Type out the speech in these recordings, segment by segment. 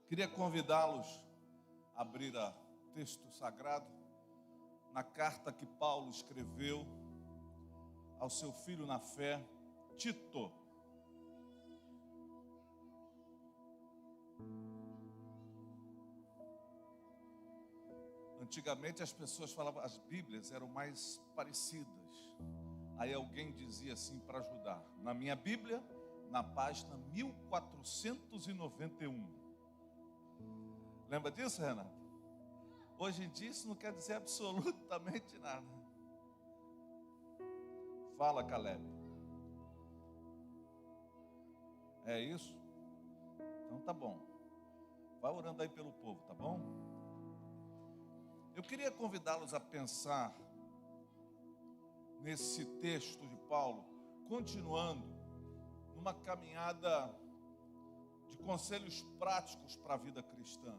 Queria convidá-los a abrir o texto sagrado na carta que Paulo escreveu ao seu filho na fé, Tito. Antigamente as pessoas falavam, as Bíblias eram mais parecidas. Aí alguém dizia assim para ajudar: na minha Bíblia, na página 1491. Lembra disso, Renato? Hoje em dia isso não quer dizer absolutamente nada. Fala, Caleb. É isso? Então tá bom. Vai orando aí pelo povo, tá bom? Eu queria convidá-los a pensar nesse texto de Paulo, continuando numa caminhada de conselhos práticos para a vida cristã.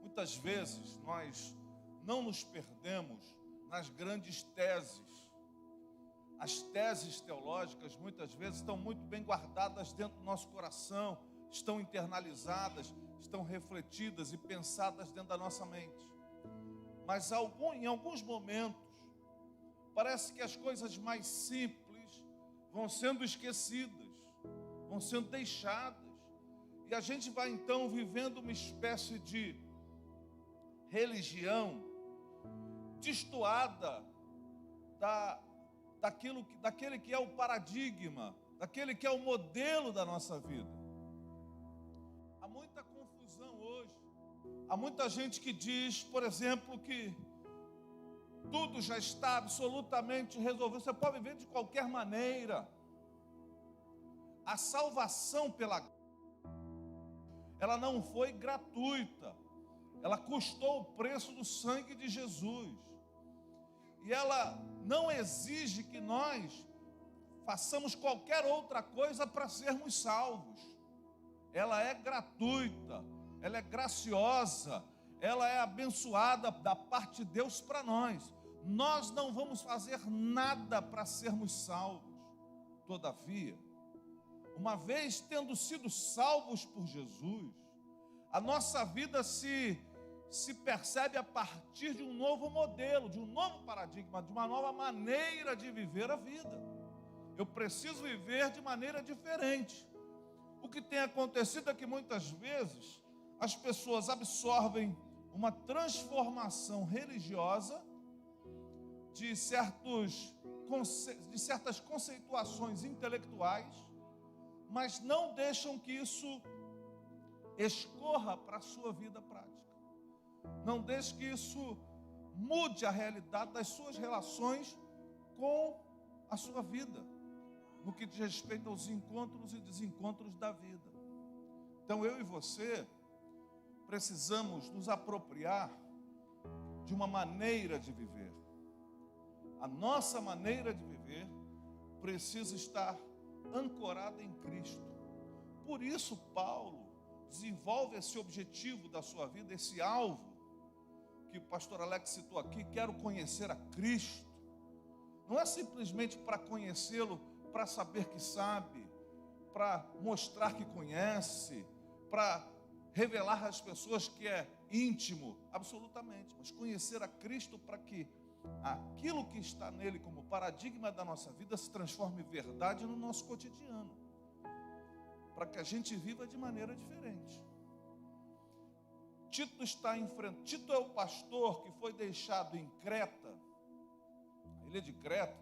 Muitas vezes nós não nos perdemos nas grandes teses. As teses teológicas muitas vezes estão muito bem guardadas dentro do nosso coração, estão internalizadas, estão refletidas e pensadas dentro da nossa mente. Mas em alguns momentos, parece que as coisas mais simples vão sendo esquecidas, vão sendo deixadas. E a gente vai então vivendo uma espécie de religião destoada daquele que é o paradigma, daquele que é o modelo da nossa vida. Há muita confusão hoje. Há muita gente que diz, por exemplo, que tudo já está absolutamente resolvido. Você pode viver de qualquer maneira. A salvação ela não foi gratuita. Ela custou o preço do sangue de Jesus. E ela não exige que nós façamos qualquer outra coisa para sermos salvos. Ela é gratuita, ela é graciosa, ela é abençoada da parte de Deus para nós. Nós não vamos fazer nada para sermos salvos. Todavia, uma vez tendo sido salvos por Jesus, a nossa vida se percebe a partir de um novo modelo, de um novo paradigma, de uma nova maneira de viver a vida. Eu preciso viver de maneira diferente. O que tem acontecido é que muitas vezes as pessoas absorvem uma transformação religiosa de certas conceituações intelectuais, mas não deixam que isso escorra para a sua vida prática. Não deixe que isso mude a realidade das suas relações com a sua vida, no que diz respeito aos encontros e desencontros da vida. Então eu e você precisamos nos apropriar de uma maneira de viver. A nossa maneira de viver precisa estar ancorada em Cristo. Por isso Paulo desenvolve esse objetivo da sua vida, esse alvo que o pastor Alex citou aqui: quero conhecer a Cristo. Não é simplesmente para conhecê-lo, para saber que sabe, para mostrar que conhece, para revelar às pessoas que é íntimo, absolutamente, mas conhecer a Cristo para que aquilo que está nele como paradigma da nossa vida se transforme em verdade no nosso cotidiano, para que a gente viva de maneira diferente. Tito é o pastor que foi deixado em Creta, a ilha de Creta,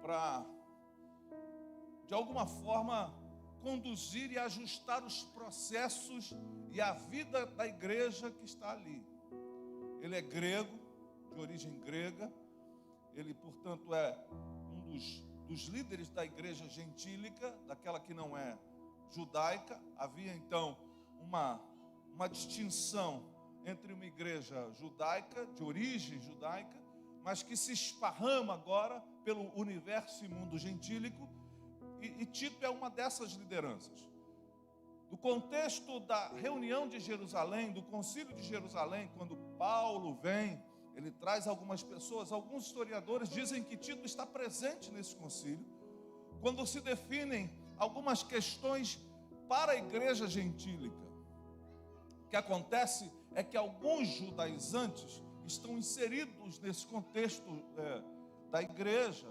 para, de alguma forma, conduzir e ajustar os processos e a vida da igreja que está ali. Ele é grego, de origem grega, ele, portanto, é um dos líderes da igreja gentílica, daquela que não é judaica. Havia, então, uma distinção entre uma igreja judaica, de origem judaica, mas que se esparrama agora pelo universo e mundo gentílico, e Tito é uma dessas lideranças. Do contexto da reunião de Jerusalém, do concílio de Jerusalém, quando Paulo vem, ele traz algumas pessoas. Alguns historiadores dizem que Tito está presente nesse concílio, quando se definem algumas questões para a igreja gentílica. O que acontece é que alguns judaizantes estão inseridos nesse contexto da igreja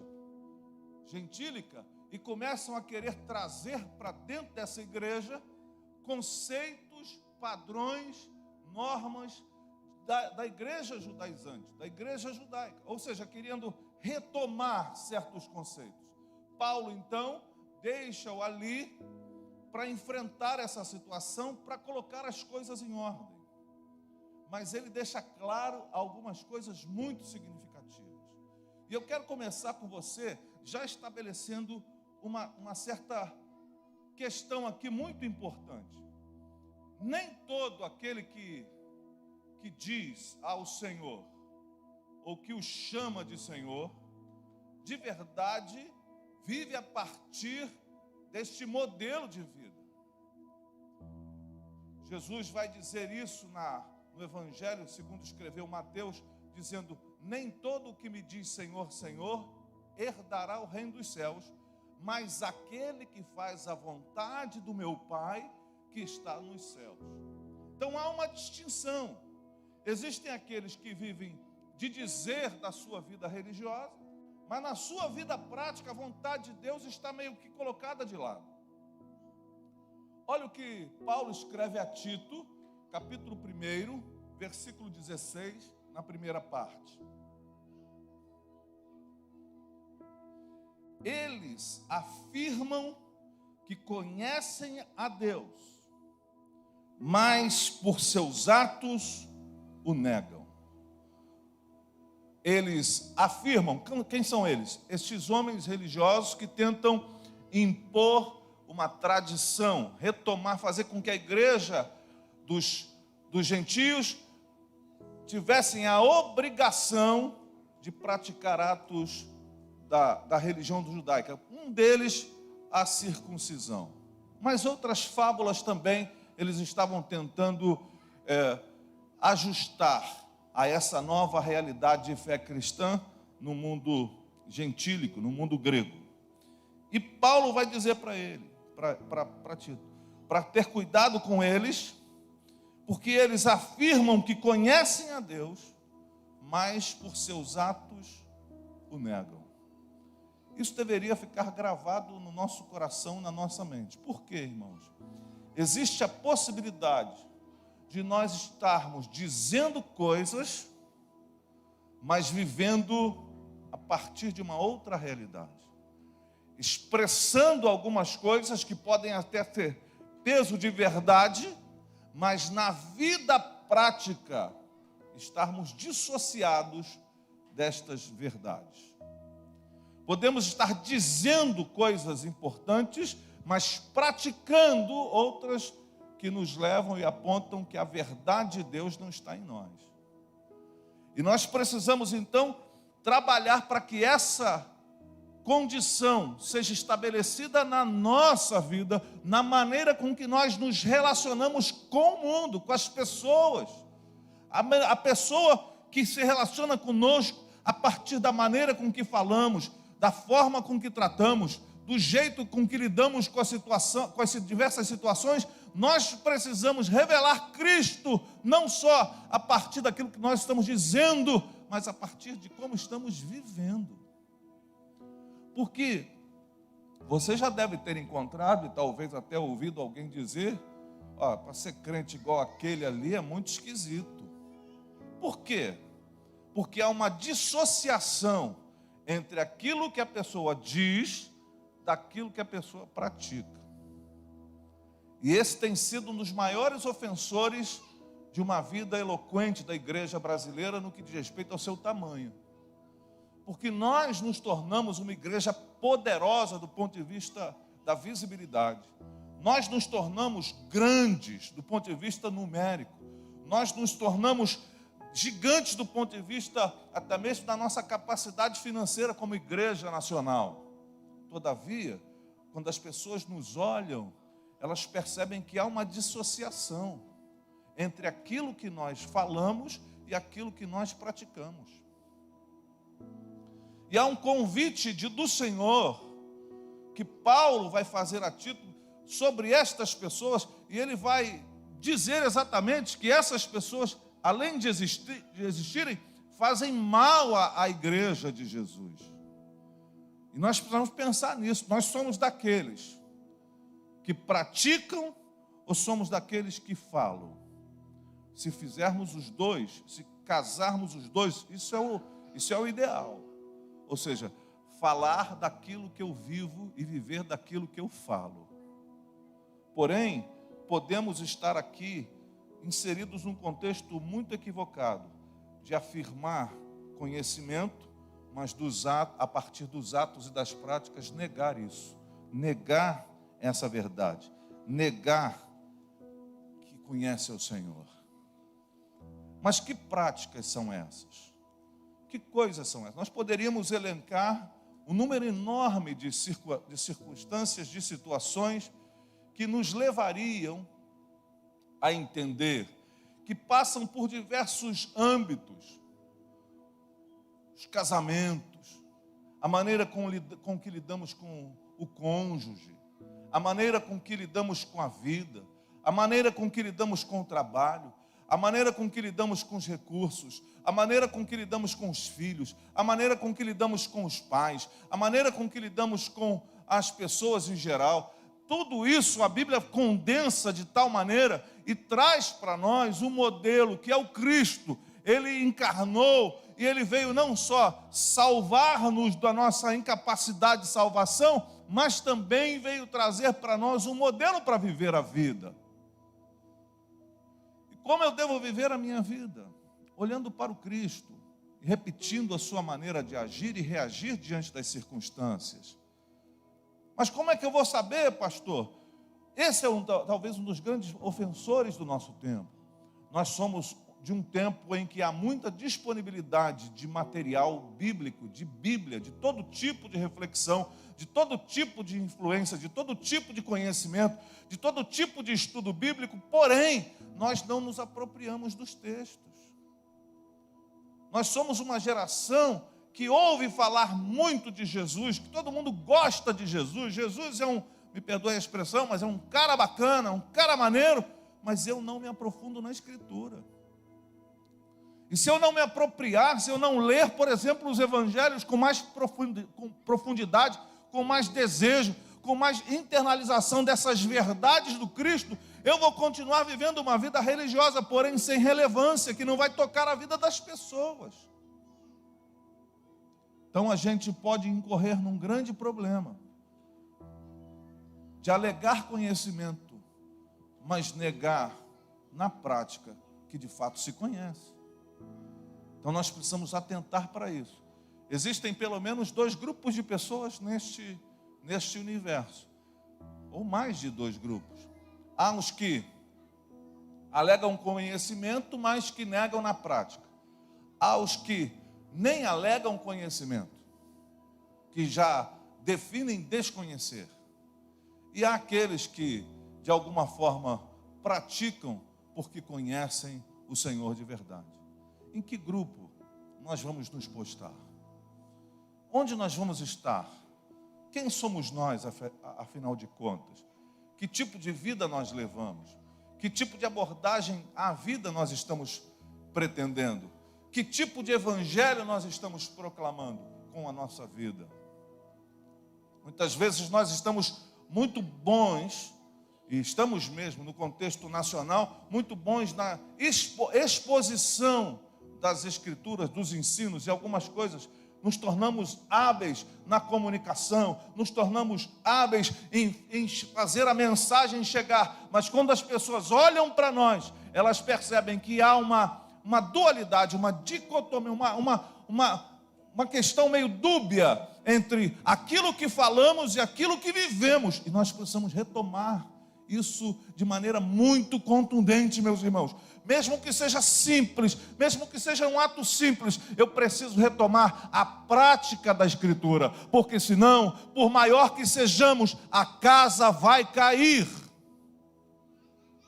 gentílica e começam a querer trazer para dentro dessa igreja conceitos, padrões, normas da igreja judaizante, da igreja judaica, ou seja, querendo retomar certos conceitos. Paulo, então, deixa-o ali para enfrentar essa situação, para colocar as coisas em ordem. Mas ele deixa claro algumas coisas muito significativas. E eu quero começar com você, já estabelecendo uma certa questão aqui muito importante. Nem todo aquele que diz ao Senhor, ou que o chama de Senhor, de verdade vive a partir deste modelo de vida. Jesus vai dizer isso no Evangelho, segundo escreveu Mateus, dizendo: nem todo o que me diz Senhor, Senhor, herdará o reino dos céus, mas aquele que faz a vontade do meu Pai que está nos céus. Então há uma distinção. Existem aqueles que vivem de dizer da sua vida religiosa, mas na sua vida prática a vontade de Deus está meio que colocada de lado. Olha o que Paulo escreve a Tito, capítulo 1, versículo 16, na primeira parte. Eles afirmam que conhecem a Deus, mas por seus atos o negam. Eles afirmam, quem são eles? Estes homens religiosos que tentam impor uma tradição, retomar, fazer com que a igreja dos gentios tivessem a obrigação de praticar atos da religião judaica. Um deles, a circuncisão. Mas outras fábulas também, eles estavam tentando ajustar a essa nova realidade de fé cristã no mundo gentílico, no mundo grego. E Paulo vai dizer para ele, para Tito, para ter cuidado com eles, porque eles afirmam que conhecem a Deus, mas por seus atos o negam. Isso deveria ficar gravado no nosso coração, na nossa mente. Por quê, irmãos? Existe a possibilidade de nós estarmos dizendo coisas, mas vivendo a partir de uma outra realidade. Expressando algumas coisas que podem até ter peso de verdade, mas na vida prática estarmos dissociados destas verdades. Podemos estar dizendo coisas importantes, mas praticando outras que nos levam e apontam que a verdade de Deus não está em nós. E nós precisamos então trabalhar para que essa condição seja estabelecida na nossa vida, na maneira com que nós nos relacionamos com o mundo, com as pessoas. A pessoa que se relaciona conosco a partir da maneira com que falamos, da forma com que tratamos, do jeito com que lidamos com a situação, com as diversas situações, nós precisamos revelar Cristo, não só a partir daquilo que nós estamos dizendo, mas a partir de como estamos vivendo. Porque você já deve ter encontrado e talvez até ouvido alguém dizer: para ser crente igual aquele ali é muito esquisito. Por quê? Porque há uma dissociação entre aquilo que a pessoa diz daquilo que a pessoa pratica. E esse tem sido um dos maiores ofensores de uma vida eloquente da igreja brasileira no que diz respeito ao seu tamanho. Porque nós nos tornamos uma igreja poderosa do ponto de vista da visibilidade. Nós nos tornamos grandes do ponto de vista numérico. Nós nos tornamos gigantes do ponto de vista até mesmo da nossa capacidade financeira como igreja nacional. Todavia, quando as pessoas nos olham, elas percebem que há uma dissociação entre aquilo que nós falamos e aquilo que nós praticamos. E há um convite do Senhor que Paulo vai fazer a Tito sobre estas pessoas, e ele vai dizer exatamente que essas pessoas, além de existirem, fazem mal à igreja de Jesus. E nós precisamos pensar nisso. Nós somos daqueles que praticam ou somos daqueles que falam? Se fizermos os dois, se casarmos os dois, isso é o ideal. Ou seja, falar daquilo que eu vivo e viver daquilo que eu falo. Porém, podemos estar aqui inseridos num contexto muito equivocado de afirmar conhecimento, mas a partir dos atos e das práticas negar isso, negar essa verdade, negar que conhece o Senhor. Mas que práticas são essas? Que coisas são essas? Nós poderíamos elencar um número enorme de circunstâncias, de situações que nos levariam a entender que passam por diversos âmbitos. Os casamentos, a maneira com que lidamos com o cônjuge, a maneira com que lidamos com a vida, a maneira com que lidamos com o trabalho, a maneira com que lidamos com os recursos, a maneira com que lidamos com os filhos, a maneira com que lidamos com os pais, a maneira com que lidamos com as pessoas em geral. Tudo isso a Bíblia condensa de tal maneira e traz para nós um modelo que é o Cristo. Ele encarnou e ele veio não só salvar-nos da nossa incapacidade de salvação, mas também veio trazer para nós um modelo para viver a vida. E como eu devo viver a minha vida? Olhando para o Cristo, repetindo a sua maneira de agir e reagir diante das circunstâncias. Mas como é que eu vou saber, pastor? Esse é talvez um dos grandes ofensores do nosso tempo. Nós somos de um tempo em que há muita disponibilidade de material bíblico, de Bíblia, de todo tipo de reflexão, de todo tipo de influência, de todo tipo de conhecimento, de todo tipo de estudo bíblico, porém, nós não nos apropriamos dos textos. Nós somos uma geração que ouve falar muito de Jesus, que todo mundo gosta de Jesus. Jesus é me perdoe a expressão, mas é um cara bacana, um cara maneiro, mas eu não me aprofundo na Escritura. E se eu não me apropriar, se eu não ler, por exemplo, os evangelhos com mais profundidade, com mais desejo, com mais internalização dessas verdades do Cristo, eu vou continuar vivendo uma vida religiosa, porém sem relevância, que não vai tocar a vida das pessoas. Então a gente pode incorrer num grande problema de alegar conhecimento, mas negar na prática que de fato se conhece. Então nós precisamos atentar para isso. Existem pelo menos 2 grupos de pessoas neste universo, ou mais de 2 grupos. Há os que alegam conhecimento, mas que negam na prática. Há os que nem alegam conhecimento, que já definem desconhecer. E há aqueles que, de alguma forma, praticam porque conhecem o Senhor de verdade. Em que grupo nós vamos nos postar? Onde nós vamos estar? Quem somos nós, afinal de contas? Que tipo de vida nós levamos? Que tipo de abordagem à vida nós estamos pretendendo? Que tipo de evangelho nós estamos proclamando com a nossa vida? Muitas vezes nós estamos muito bons, e estamos mesmo no contexto nacional, muito bons na exposição das Escrituras, dos ensinos e algumas coisas. Nos tornamos hábeis na comunicação, nos tornamos hábeis em fazer a mensagem chegar. Mas quando as pessoas olham para nós, elas percebem que há uma dualidade, uma dicotomia, uma questão meio dúbia entre aquilo que falamos e aquilo que vivemos. E nós precisamos retomar isso de maneira muito contundente, meus irmãos. Mesmo que seja simples, mesmo que seja um ato simples, eu preciso retomar a prática da Escritura, porque senão, por maior que sejamos, a casa vai cair.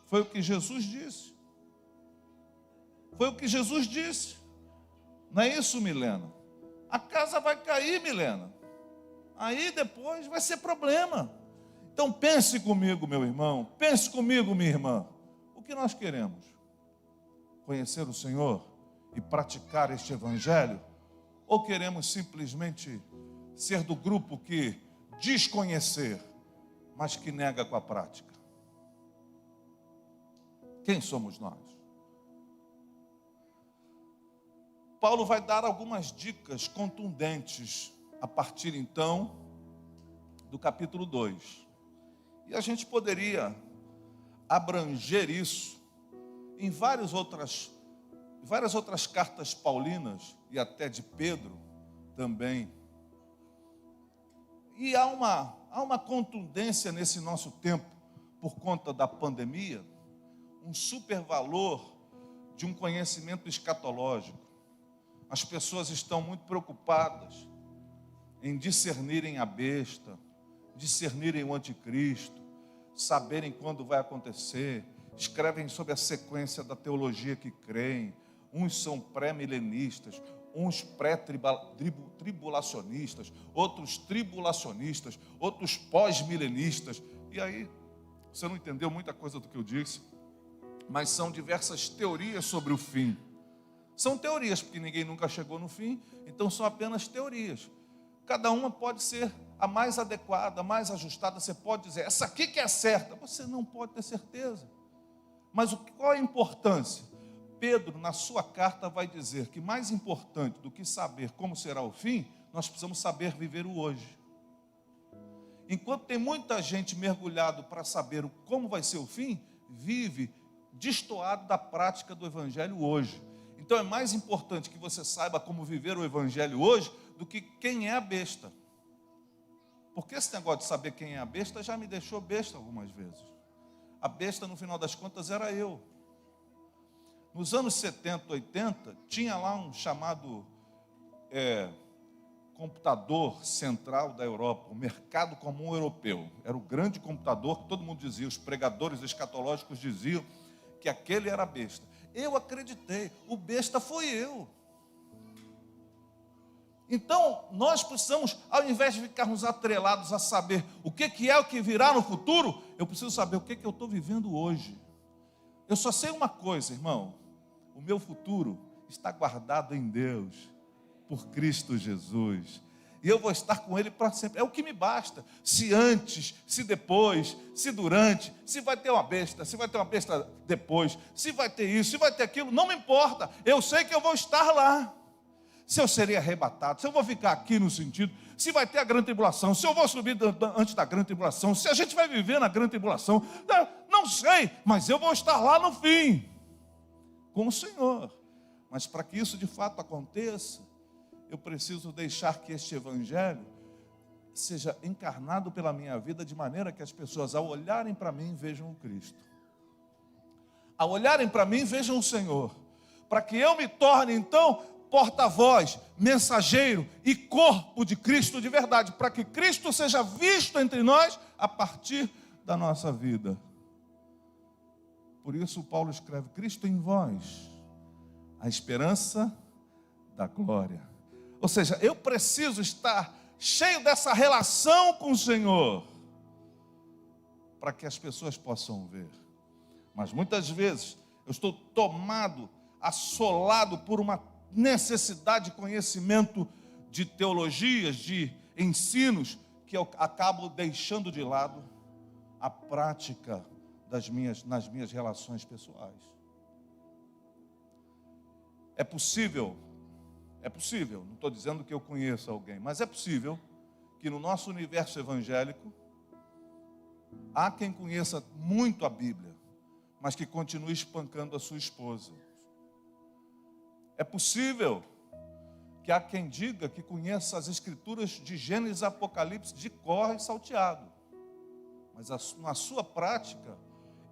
Foi o que Jesus disse. Foi o que Jesus disse. Não é isso, Milena? A casa vai cair, Milena. Aí depois vai ser problema. Então pense comigo, meu irmão, pense comigo, minha irmã. O que nós queremos? Conhecer o Senhor e praticar este evangelho? Ou queremos simplesmente ser do grupo que diz conhecer, mas que nega com a prática? Quem somos nós? Paulo vai dar algumas dicas contundentes a partir então do capítulo 2. E a gente poderia abranger isso em várias outras cartas paulinas e até de Pedro também. E há uma contundência nesse nosso tempo por conta da pandemia, um supervalor de um conhecimento escatológico. As pessoas estão muito preocupadas em discernirem a besta, discernirem o anticristo, saberem quando vai acontecer, escrevem sobre a sequência da teologia que creem. Uns são pré-milenistas, uns pré-tribulacionistas, outros tribulacionistas, outros pós-milenistas. E aí, você não entendeu muita coisa do que eu disse, mas são diversas teorias sobre o fim. São teorias, porque ninguém nunca chegou no fim, então são apenas teorias. Cada uma pode ser a mais adequada, a mais ajustada. Você pode dizer, essa aqui que é certa. Você não pode ter certeza. Mas qual é a importância? Pedro, na sua carta, vai dizer que mais importante do que saber como será o fim, nós precisamos saber viver o hoje. Enquanto tem muita gente mergulhado para saber como vai ser o fim, vive destoado da prática do evangelho hoje. Então é mais importante que você saiba como viver o evangelho hoje do que quem é a besta. Porque esse negócio de saber quem é a besta já me deixou besta algumas vezes. A besta, no final das contas, era eu. Nos anos 70, 80, tinha lá um chamado computador central da Europa, o mercado comum europeu. Era o grande computador que todo mundo dizia, os pregadores escatológicos diziam que aquele era a besta. Eu acreditei, o besta foi eu. Então, nós precisamos, ao invés de ficarmos atrelados a saber o que é o que virá no futuro, eu preciso saber o que eu estou vivendo hoje. Eu só sei uma coisa, irmão, o meu futuro está guardado em Deus, por Cristo Jesus. E eu vou estar com Ele para sempre. É o que me basta. Se antes, se depois, se durante, se vai ter uma besta, se vai ter uma besta depois, se vai ter isso, se vai ter aquilo, não me importa. Eu sei que eu vou estar lá. Se eu serei arrebatado, se eu vou ficar aqui no sentido, se vai ter a grande tribulação, se eu vou subir antes da grande tribulação, se a gente vai viver na grande tribulação, não sei, mas eu vou estar lá no fim, com o Senhor. Mas para que isso de fato aconteça, eu preciso deixar que este evangelho seja encarnado pela minha vida, de maneira que as pessoas, ao olharem para mim, vejam o Cristo. Ao olharem para mim, vejam o Senhor. Para que eu me torne, então, porta-voz, mensageiro e corpo de Cristo de verdade. Para que Cristo seja visto entre nós a partir da nossa vida. Por isso Paulo escreve, Cristo em vós, a esperança da glória. Ou seja, eu preciso estar cheio dessa relação com o Senhor, para que as pessoas possam ver. Mas muitas vezes eu estou tomado, assolado por uma necessidade de conhecimento de teologias, de ensinos, que eu acabo deixando de lado a prática nas minhas relações pessoais. É possível, não estou dizendo que eu conheço alguém, mas é possível que no nosso universo evangélico há quem conheça muito a Bíblia, mas que continue espancando a sua esposa. É possível que há quem diga que conheça as escrituras de Gênesis e Apocalipse de cor e salteado, mas na sua prática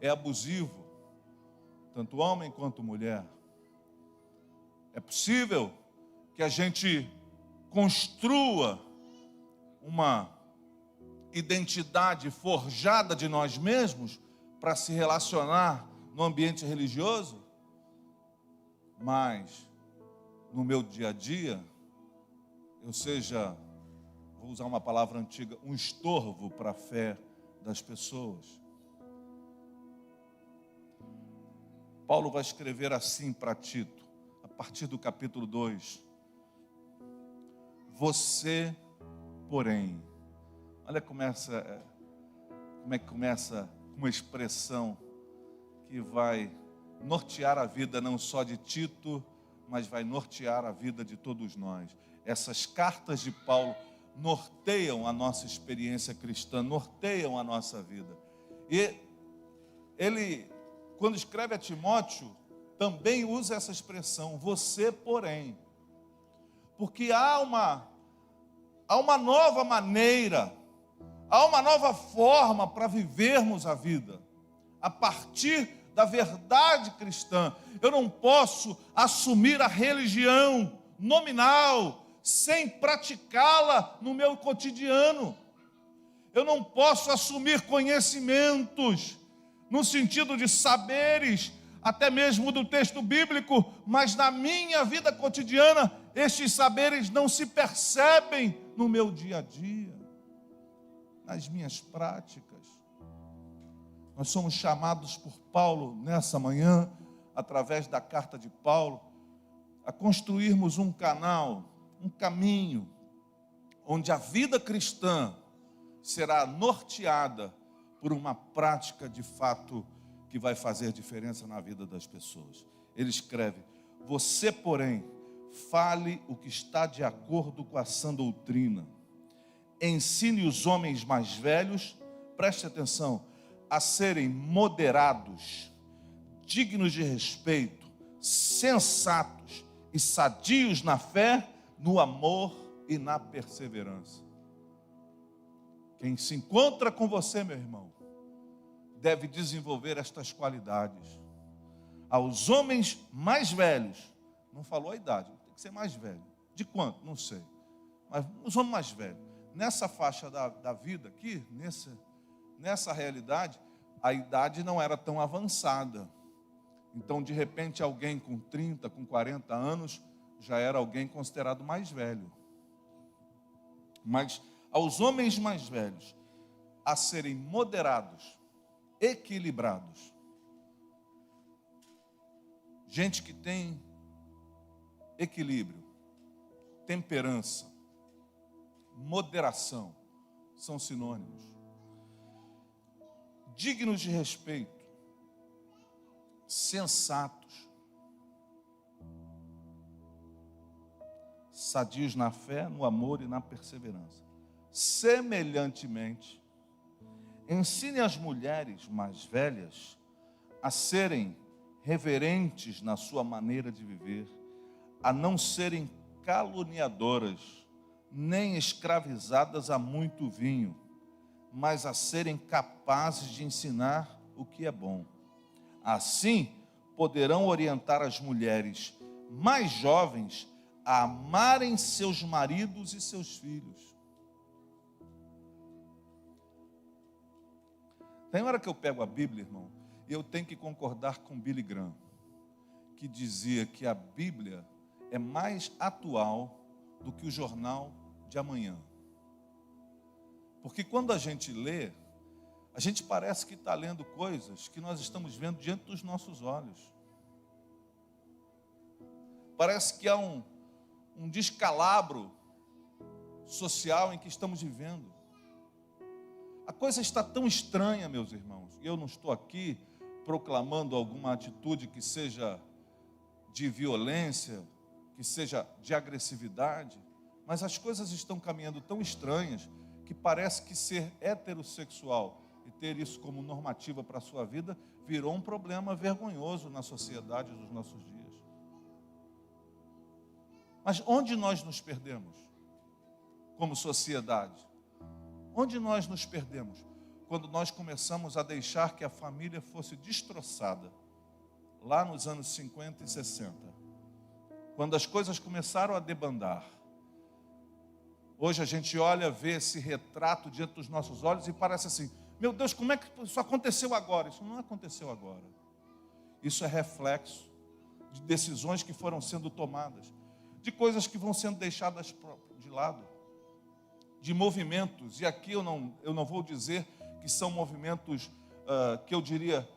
é abusivo, tanto homem quanto mulher. É possível que a gente construa uma identidade forjada de nós mesmos para se relacionar no ambiente religioso, mas no meu dia a dia, eu seja, vou usar uma palavra antiga, um estorvo para a fé das pessoas. Paulo vai escrever assim para Tito, a partir do capítulo 2. Você, porém, olha como é que começa uma expressão que vai nortear a vida não só de Tito, mas vai nortear a vida de todos nós. Essas cartas de Paulo norteiam a nossa experiência cristã, norteiam a nossa vida. E ele, quando escreve a Timóteo, também usa essa expressão, você, porém. Porque há uma nova maneira, há uma nova forma para vivermos a vida, a partir da verdade cristã. Eu não posso assumir a religião nominal sem praticá-la no meu cotidiano. Eu não posso assumir conhecimentos no sentido de saberes, até mesmo do texto bíblico, mas na minha vida cotidiana, estes saberes não se percebem no meu dia a dia, nas minhas práticas. Nós somos chamados por Paulo nessa manhã, através da carta de Paulo, a construirmos um canal, um caminho, onde a vida cristã será norteada por uma prática de fato que vai fazer diferença na vida das pessoas. Ele escreve, você, porém, fale o que está de acordo com a sã doutrina. Ensine os homens mais velhos, preste atenção, a serem moderados, dignos de respeito, sensatos e sadios na fé, no amor e na perseverança. Quem se encontra com você, meu irmão, deve desenvolver estas qualidades. Aos homens mais velhos, não falou a idade, tem que ser mais velho. De quanto? Não sei. Mas os homens mais velhos, nessa faixa da vida aqui, nessa realidade, a idade não era tão avançada. Então, de repente, alguém com 30, com 40 anos, já era alguém considerado mais velho. Mas aos homens mais velhos, a serem moderados, equilibrados. Gente que tem equilíbrio, temperança, moderação, são sinônimos. Dignos de respeito, sensatos, sadios na fé, no amor e na perseverança. Semelhantemente, ensine as mulheres mais velhas a serem reverentes na sua maneira de viver, a não serem caluniadoras, nem escravizadas a muito vinho, mas a serem capazes de ensinar o que é bom. Assim, poderão orientar as mulheres mais jovens a amarem seus maridos e seus filhos. Tem hora que eu pego a Bíblia, irmão, e eu tenho que concordar com Billy Graham, que dizia que a Bíblia é mais atual do que o jornal de amanhã. Porque quando a gente lê, a gente parece que está lendo coisas que nós estamos vendo diante dos nossos olhos. Parece que há um descalabro social em que estamos vivendo. A coisa está tão estranha, meus irmãos, e eu não estou aqui proclamando alguma atitude que seja de violência, que seja de agressividade, mas as coisas estão caminhando tão estranhas que parece que ser heterossexual e ter isso como normativa para a sua vida virou um problema vergonhoso na sociedade dos nossos dias. Mas onde nós nos perdemos como sociedade? Onde nós nos perdemos? Quando nós começamos a deixar que a família fosse destroçada, lá nos anos 50 e 60, quando as coisas começaram a debandar. Hoje a gente olha, vê esse retrato diante dos nossos olhos e parece assim, meu Deus, como é que isso aconteceu agora? Isso não aconteceu agora. Isso é reflexo de decisões que foram sendo tomadas, de coisas que vão sendo deixadas de lado, de movimentos, e aqui eu não vou dizer que são movimentos que eu diria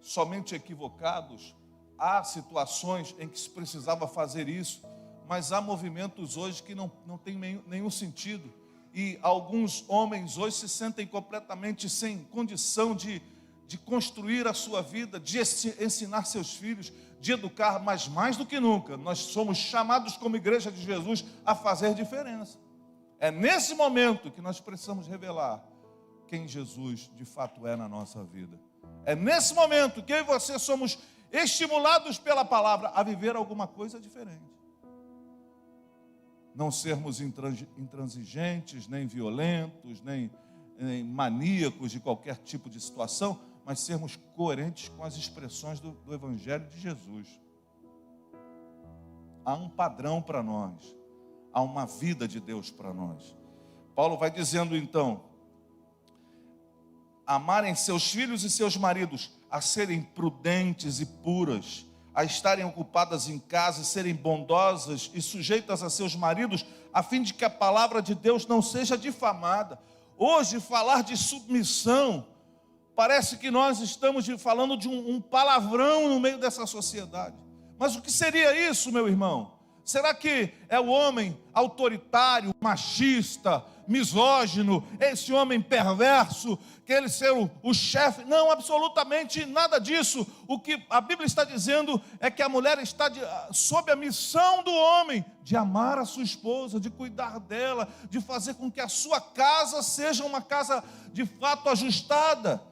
somente equivocados, há situações em que se precisava fazer isso, mas há movimentos hoje que não tem nenhum sentido. E alguns homens hoje se sentem completamente sem condição de construir a sua vida, de ensinar seus filhos, de educar, mas mais do que nunca, nós somos chamados como igreja de Jesus a fazer diferença. É nesse momento que nós precisamos revelar quem Jesus de fato é na nossa vida. É nesse momento que eu e você somos estimulados pela palavra a viver alguma coisa diferente. Não sermos intransigentes, nem violentos, nem maníacos de qualquer tipo de situação, mas sermos coerentes com as expressões do Evangelho de Jesus. Há um padrão para nós, há uma vida de Deus para nós. Paulo vai dizendo então, amarem seus filhos e seus maridos, a serem prudentes e puras, a estarem ocupadas em casa, serem bondosas e sujeitas a seus maridos, a fim de que a palavra de Deus não seja difamada. Hoje, falar de submissão, parece que nós estamos falando de um palavrão no meio dessa sociedade. Mas o que seria isso, meu irmão? Será que é o homem autoritário, machista, misógino, esse homem perverso, que ele ser o chefe? Não, absolutamente nada disso. O que a Bíblia está dizendo é que a mulher está sob a missão do homem, de amar a sua esposa, de cuidar dela, de fazer com que a sua casa seja uma casa de fato ajustada.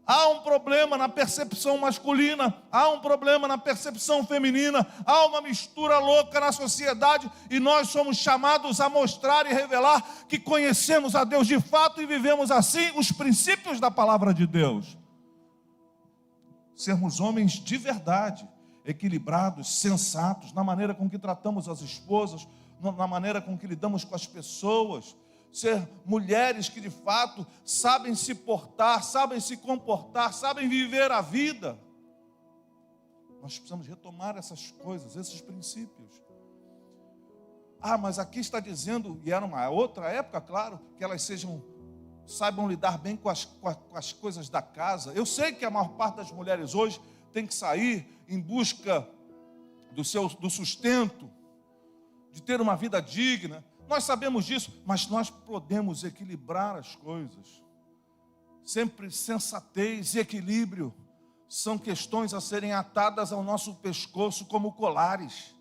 Há um problema na percepção masculina, há um problema na percepção feminina, há uma mistura louca na sociedade e nós somos chamados a mostrar e revelar que conhecemos a Deus de fato e vivemos assim os princípios da palavra de Deus. Sermos homens de verdade, equilibrados, sensatos, na maneira com que tratamos as esposas, na maneira com que lidamos com as pessoas. Ser mulheres que de fato sabem se portar, sabem se comportar, sabem viver a vida. Nós precisamos retomar essas coisas, esses princípios. Mas aqui está dizendo, e era uma outra época, claro, que elas saibam lidar bem com as coisas da casa. Eu sei que a maior parte das mulheres hoje tem que sair em busca do sustento, de ter uma vida digna. Nós sabemos disso, mas nós podemos equilibrar as coisas. Sempre sensatez e equilíbrio são questões a serem atadas ao nosso pescoço como colares.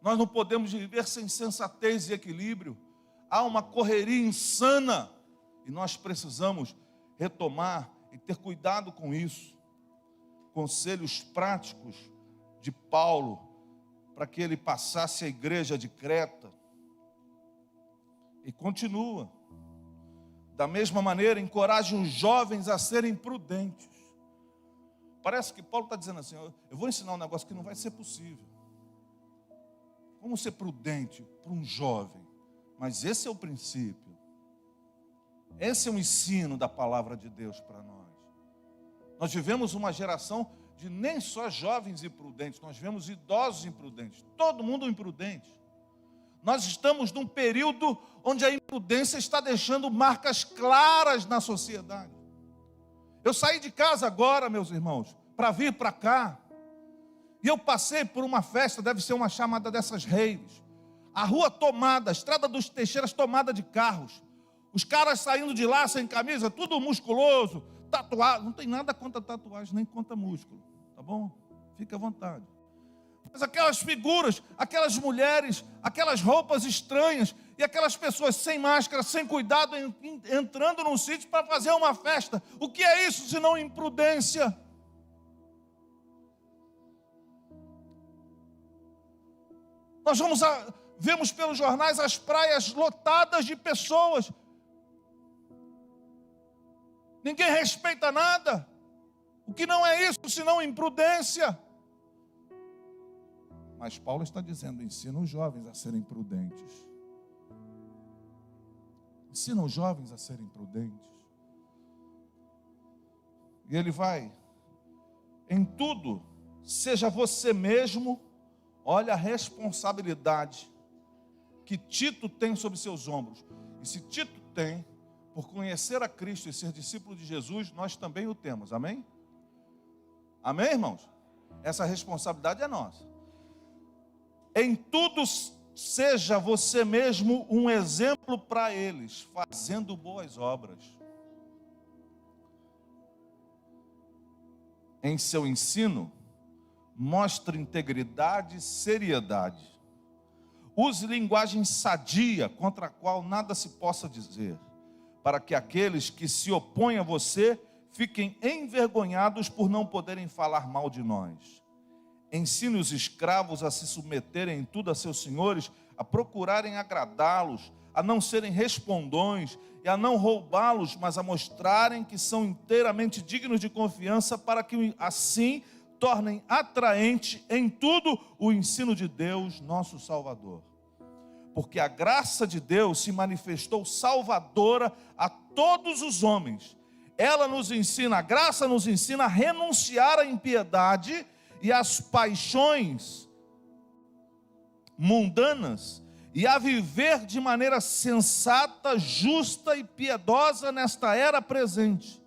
Nós não podemos viver sem sensatez e equilíbrio. Há uma correria insana e nós precisamos retomar e ter cuidado com isso. Conselhos práticos de Paulo para que ele passasse a igreja de Creta. E continua. Da mesma maneira, encoraje os jovens a serem prudentes. Parece que Paulo está dizendo assim, eu vou ensinar um negócio que não vai ser possível. Como ser prudente para um jovem? Mas esse é o princípio. Esse é o ensino da palavra de Deus para nós. Nós vivemos uma geração de nem só jovens imprudentes, nós vivemos idosos imprudentes, todo mundo imprudente. Nós estamos num período onde a imprudência está deixando marcas claras na sociedade. Eu saí de casa agora, meus irmãos, para vir para cá, e eu passei por uma festa, deve ser uma chamada dessas raves. A rua tomada, a estrada dos Teixeiras tomada de carros. Os caras saindo de lá sem camisa, tudo musculoso, tatuado. Não tem nada contra tatuagem, nem contra músculo, tá bom? Fique à vontade. Mas aquelas figuras, aquelas mulheres, aquelas roupas estranhas e aquelas pessoas sem máscara, sem cuidado, entrando num sítio para fazer uma festa. O que é isso senão imprudência? Nós vemos pelos jornais as praias lotadas de pessoas. Ninguém respeita nada. O que não é isso senão imprudência? Mas Paulo está dizendo, ensina os jovens a serem prudentes. Ensina os jovens a serem prudentes. E ele vai, em tudo, seja você mesmo, olha a responsabilidade que Tito tem sobre seus ombros. E se Tito tem, por conhecer a Cristo e ser discípulo de Jesus, nós também o temos, amém? Amém, irmãos? essa responsabilidade é nossa. Em tudo seja você mesmo um exemplo para eles, fazendo boas obras. Em seu ensino, mostre integridade e seriedade. Use linguagem sadia, contra a qual nada se possa dizer, para que aqueles que se opõem a você fiquem envergonhados por não poderem falar mal de nós. Ensine os escravos a se submeterem em tudo a seus senhores, a procurarem agradá-los, a não serem respondões e a não roubá-los, mas a mostrarem que são inteiramente dignos de confiança, para que assim tornem atraente em tudo o ensino de Deus, nosso Salvador. Porque a graça de Deus se manifestou salvadora a todos os homens. Ela nos ensina, a graça nos ensina a renunciar à impiedade e às paixões mundanas e a viver de maneira sensata, justa e piedosa nesta era presente,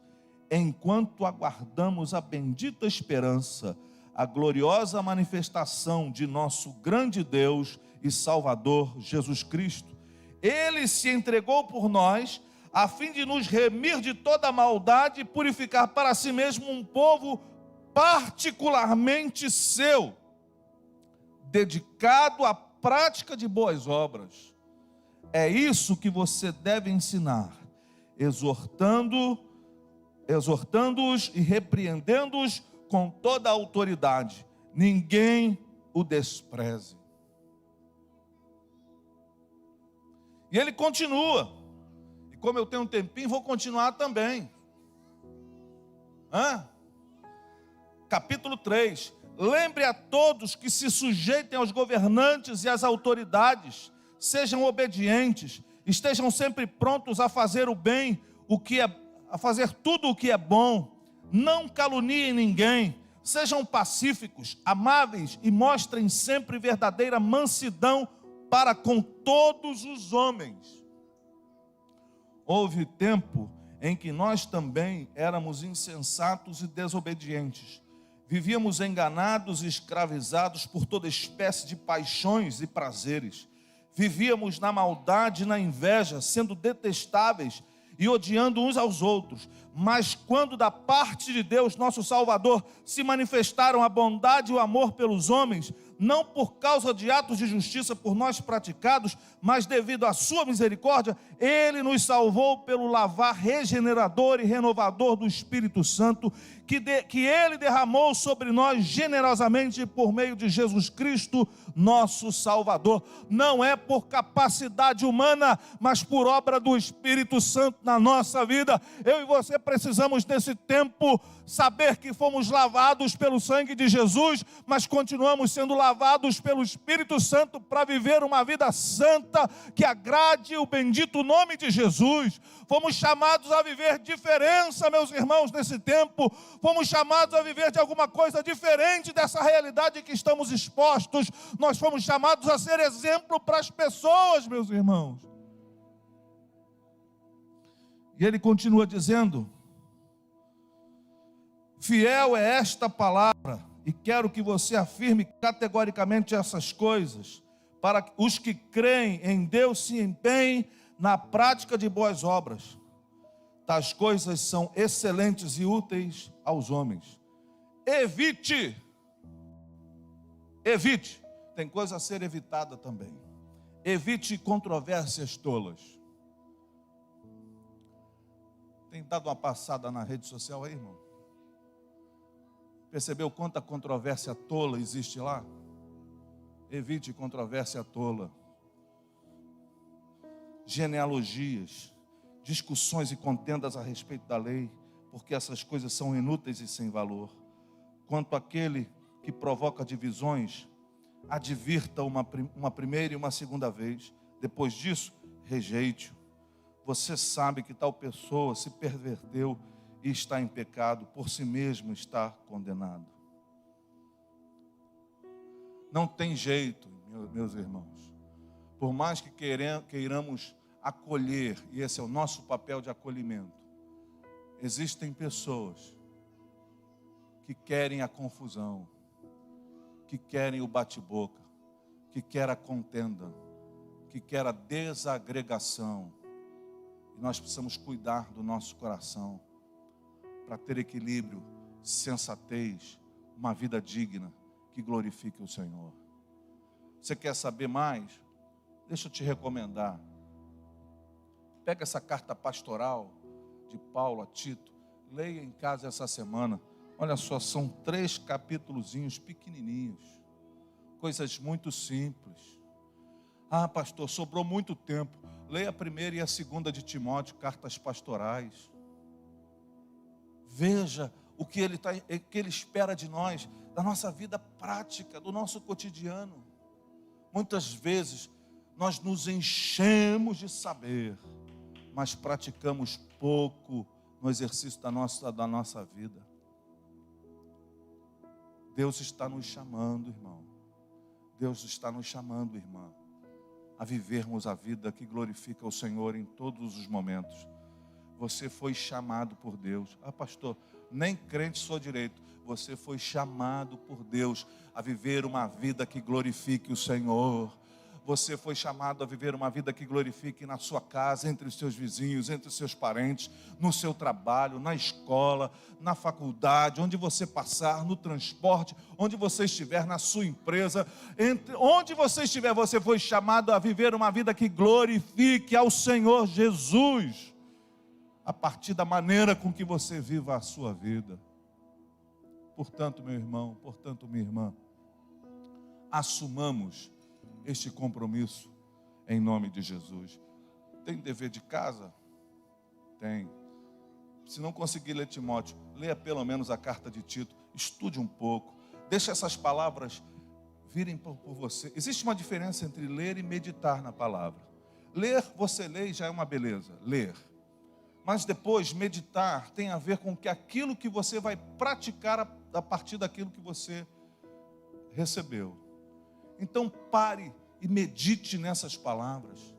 enquanto aguardamos a bendita esperança, a gloriosa manifestação de nosso grande Deus e Salvador Jesus Cristo. Ele se entregou por nós, a fim de nos remir de toda maldade e purificar para si mesmo um povo particularmente seu, dedicado à prática de boas obras. É isso que você deve ensinar, exortando-os e repreendendo-os com toda a autoridade. Ninguém o despreze. E ele continua. E como eu tenho um tempinho, vou continuar também. Capítulo 3. Lembre a todos que se sujeitem aos governantes e às autoridades, sejam obedientes, estejam sempre prontos a fazer o bem, a fazer tudo o que é bom, não caluniem ninguém, sejam pacíficos, amáveis e mostrem sempre verdadeira mansidão para com todos os homens. Houve tempo em que nós também éramos insensatos e desobedientes. Vivíamos enganados e escravizados por toda espécie de paixões e prazeres. Vivíamos na maldade e na inveja, sendo detestáveis e odiando uns aos outros. Mas quando da parte de Deus, nosso Salvador, se manifestaram a bondade e o amor pelos homens, não por causa de atos de justiça por nós praticados, mas devido à sua misericórdia, Ele nos salvou pelo lavar regenerador e renovador do Espírito Santo, que Ele derramou sobre nós generosamente por meio de Jesus Cristo, nosso Salvador. Não é por capacidade humana, mas por obra do Espírito Santo na nossa vida. Eu e você precisamos nesse tempo saber que fomos lavados pelo sangue de Jesus, mas continuamos sendo lavados pelo Espírito Santo para viver uma vida santa que agrade o bendito nome de Jesus. Fomos chamados a viver diferença, meus irmãos, nesse tempo. Fomos chamados a viver de alguma coisa diferente dessa realidade que estamos expostos. Nós fomos chamados a ser exemplo para as pessoas, meus irmãos. E ele continua dizendo: fiel é esta palavra, e quero que você afirme categoricamente essas coisas, para que os que creem em Deus se empenhem na prática de boas obras. Tais coisas são excelentes e úteis aos homens. Evite, tem coisa a ser evitada também. Evite controvérsias tolas. Tem dado uma passada na rede social aí, irmão? Percebeu quanta controvérsia tola existe lá? Evite controvérsia tola. Genealogias, discussões e contendas a respeito da lei, porque essas coisas são inúteis e sem valor. Quanto àquele que provoca divisões, advirta uma primeira e uma segunda vez. Depois disso, rejeite-o. Você sabe que tal pessoa se perverteu e está em pecado, por si mesmo está condenado. Não tem jeito, meus irmãos. Por mais que queiramos acolher, e esse é o nosso papel de acolhimento, existem pessoas que querem a confusão, que querem o bate-boca, que querem a contenda, que querem a desagregação. E nós precisamos cuidar do nosso coração para ter equilíbrio, sensatez, uma vida digna que glorifique o Senhor. Você quer saber mais? Deixa eu te recomendar. Pega essa carta pastoral de Paulo a Tito, leia em casa essa semana. Olha só, são 3 capítulozinhos pequenininhos, coisas muito simples. Ah, pastor, sobrou muito tempo. Leia a 1ª e a 2ª de Timóteo, cartas pastorais. Veja o que ele espera de nós, da nossa vida prática, do nosso cotidiano. Muitas vezes nós nos enchemos de saber, mas praticamos pouco no exercício da nossa vida. Deus está nos chamando, irmão. Deus está nos chamando, irmã, a vivermos a vida que glorifica o Senhor em todos os momentos. Você foi chamado por Deus. Ah, pastor, nem crente sou direito. Você foi chamado por Deus a viver uma vida que glorifique o Senhor. Você foi chamado a viver uma vida que glorifique na sua casa, entre os seus vizinhos, entre os seus parentes, no seu trabalho, na escola, na faculdade, onde você passar, no transporte, onde você estiver, na sua empresa, onde você estiver, você foi chamado a viver uma vida que glorifique ao Senhor Jesus, a partir da maneira com que você viva a sua vida. Portanto, meu irmão, portanto, minha irmã, assumamos este compromisso em nome de Jesus. Tem dever de casa? Tem. Se não conseguir ler Timóteo, leia pelo menos a carta de Tito, estude um pouco, deixe essas palavras virem por você. Existe uma diferença entre ler e meditar na palavra. Ler, você lê e já é uma beleza, ler. Mas depois, meditar tem a ver com que aquilo que você vai praticar a partir daquilo que você recebeu. Então pare e medite nessas palavras.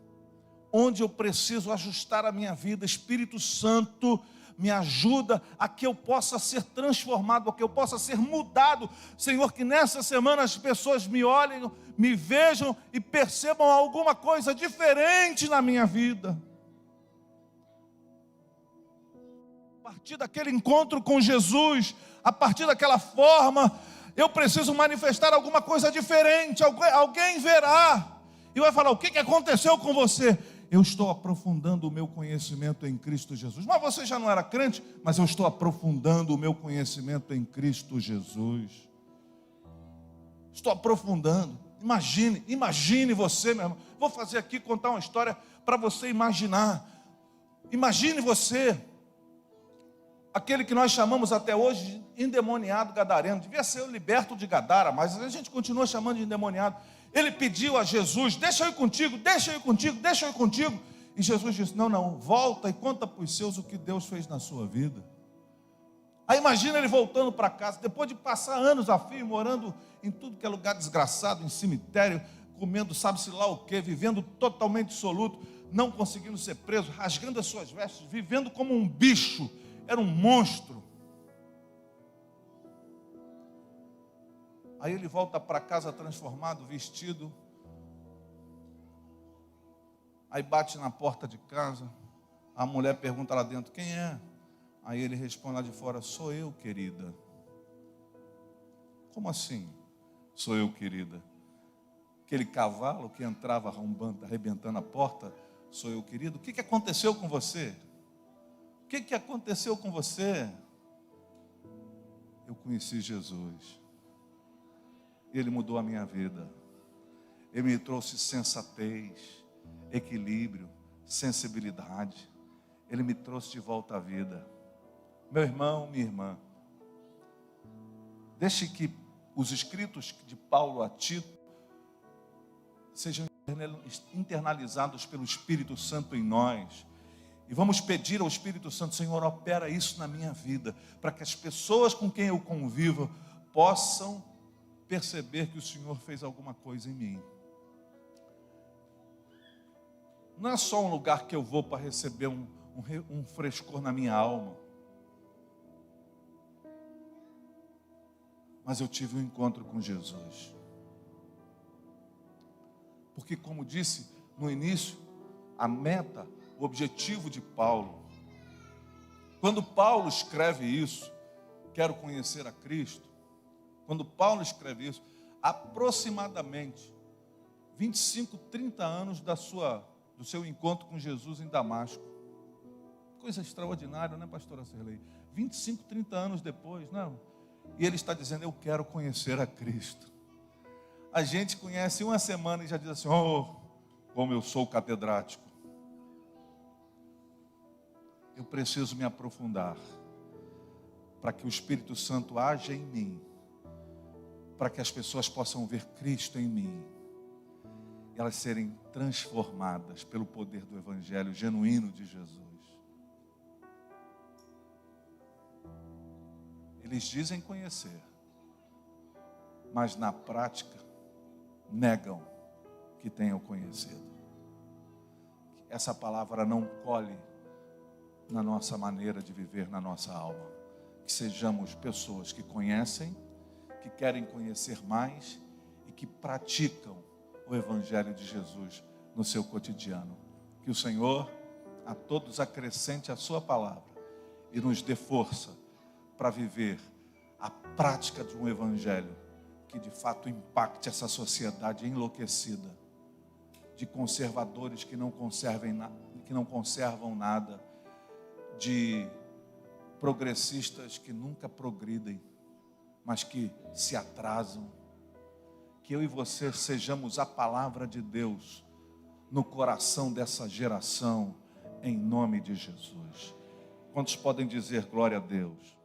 Onde eu preciso ajustar a minha vida, Espírito Santo me ajuda a que eu possa ser transformado, a que eu possa ser mudado. Senhor, que nessa semana as pessoas me olhem, me vejam e percebam alguma coisa diferente na minha vida. A partir daquele encontro com Jesus, a partir daquela forma, eu preciso manifestar alguma coisa diferente. Alguém verá e vai falar: o que aconteceu com você? Eu estou aprofundando o meu conhecimento em Cristo Jesus. Mas você já não era crente, mas eu estou aprofundando o meu conhecimento em Cristo Jesus. Estou aprofundando. Imagine você, meu irmão. Vou fazer aqui, contar uma história para você imaginar. Imagine você, aquele que nós chamamos até hoje de endemoniado gadareno. Devia ser o liberto de Gadara, mas a gente continua chamando de endemoniado. Ele pediu a Jesus: deixa eu ir contigo, deixa eu ir contigo, deixa eu ir contigo. E Jesus disse: não, volta e conta para os seus o que Deus fez na sua vida. Aí imagina ele voltando para casa, depois de passar anos a fio, morando em tudo que é lugar desgraçado, em cemitério, comendo sabe-se lá o quê, vivendo totalmente dissoluto, não conseguindo ser preso, rasgando as suas vestes, vivendo como um bicho. Era um monstro. Aí ele volta para casa transformado, vestido. Aí bate na porta de casa. A mulher pergunta lá dentro: quem é? Aí ele responde lá de fora: sou eu, querida. Como assim? Sou eu, querida. Aquele cavalo que entrava arrebentando a porta, sou eu, querido. O que aconteceu com você? O que aconteceu com você? Eu conheci Jesus. Ele mudou a minha vida. Ele me trouxe sensatez, equilíbrio, sensibilidade. Ele me trouxe de volta à vida. Meu irmão, minha irmã, deixe que os escritos de Paulo a Tito sejam internalizados pelo Espírito Santo em nós. E vamos pedir ao Espírito Santo: Senhor, opera isso na minha vida, para que as pessoas com quem eu convivo possam perceber que o Senhor fez alguma coisa em mim. Não é só um lugar que eu vou para receber um frescor na minha alma. mas eu tive um encontro com Jesus. Porque, como disse no início, a meta, o objetivo de Paulo, quando Paulo escreve isso, quero conhecer a Cristo, quando Paulo escreve isso, aproximadamente 25, 30 anos do seu encontro com Jesus em Damasco. Coisa extraordinária, né, pastora Serlei? 25, 30 anos depois, não? E ele está dizendo, eu quero conhecer a Cristo. A gente conhece uma semana e já diz assim, oh, como eu sou catedrático. Eu preciso me aprofundar para que o Espírito Santo haja em mim, para que as pessoas possam ver Cristo em mim, e elas serem transformadas pelo poder do Evangelho genuíno de Jesus. Eles dizem conhecer, mas na prática negam que tenham conhecido. Essa palavra não colhe na nossa maneira de viver, na nossa alma. Que sejamos pessoas que conhecem, que querem conhecer mais e que praticam o Evangelho de Jesus no seu cotidiano. Que o Senhor a todos acrescente a sua palavra e nos dê força para viver a prática de um Evangelho que de fato impacte essa sociedade enlouquecida, de conservadores que não conservam nada, de progressistas que nunca progridem, mas que se atrasam. Que eu e você sejamos a palavra de Deus no coração dessa geração, em nome de Jesus. Quantos podem dizer glória a Deus?